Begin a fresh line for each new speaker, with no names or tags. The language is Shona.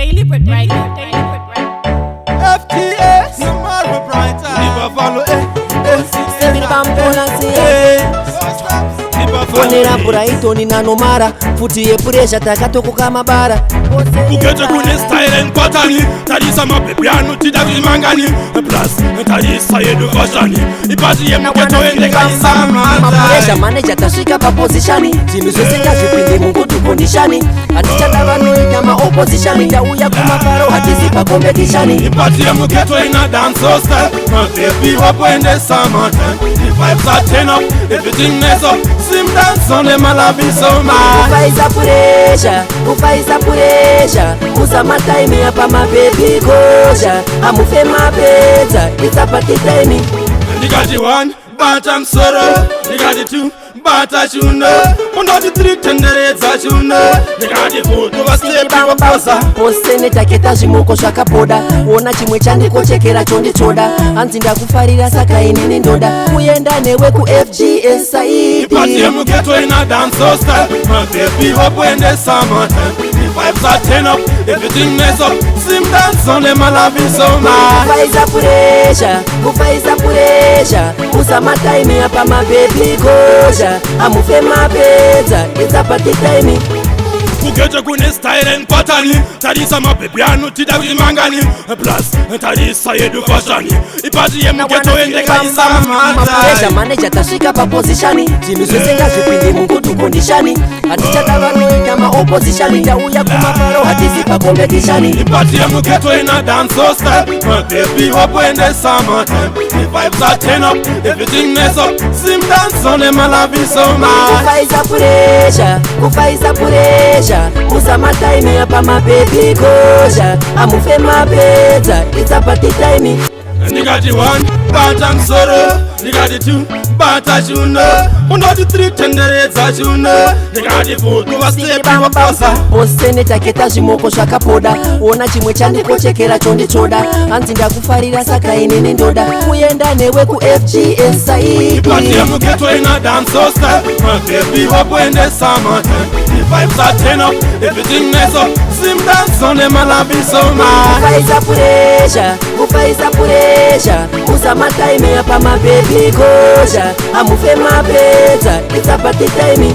Daily Bread Writer.
FTS, Marvel Brighter. Never follow
Fonera buraito ni nanomara futi epuresha takatokuka mabara
Ukete kune style and pattern Tarisa mapepe anu tidavi mangani Plus tarisa yedu fashani Ipati ye mketo ende kanisa
mapuresha manager tashika pa positioni Timu zose ngazipinde mungu tukondishani Atichata vanu itama opposition Ya uya kumaparo hatisipa competition
Ipati ye mketo ina dance style Mapepe wapo ende summertime The vibes are turn up, everything is up Sim dance on them I love you so much
Ufaisa puresha Usama time hapa mababy koja Amufe mapeta It's a party time
You got the one, but I'm sorrow You got the two, but I should know Under the three tenderheads I should know You got the four, you are still power pausa
Posene taketa jimuko shaka poda Wona chimwe chandi kochekera chondi choda Anzinda kufarira saka inini ndoda Kuyenda newe ku FGS saidi
Ipati ya muketo ina dance so style My baby hope when the summertime The vibes are turn up, everything is up Sim dance on them I love you so much
Ufaisa puresha Usama time hapa mababy koja Amufe mapeta It's a party time
Ukete kune style and pattern Tarisa mapepe anu tidavi mangani Plus tarisa yedu fashani Ipati ye mketo ende kanisa
mapuresha manager tashika pa positioni Timu zose ngazipinde mungu tukondishani Atichata vanu itama opposition Ya uya kumaparo hatisipa competition
Ipati ye mketo ina dance so style My baby hope when the summertime The vibes are turn up, everything is up Sim dance on them I love you so much
Ufaisa puresha Usama time hapa mababy koja Amufe mapeta It's a party time
You got the one, but I'm sorrow You got the two, but I should know Under the three tenderheads I should know You got the four, you are still power pausa
Posene taketa jimoko shaka poda Wona chimwe chandi kochekera chondi choda Anzinda kufarira saka inini ndoda Kuyenda newe ku FGS saidi
Ipati ya muketo ina dance so style My baby hope when the summertime The vibes are turn up, everything is up Sim dance on them I love you so much
Ufaisa puresha Usama time hapa mababy koja Amufe mapeta It's a party time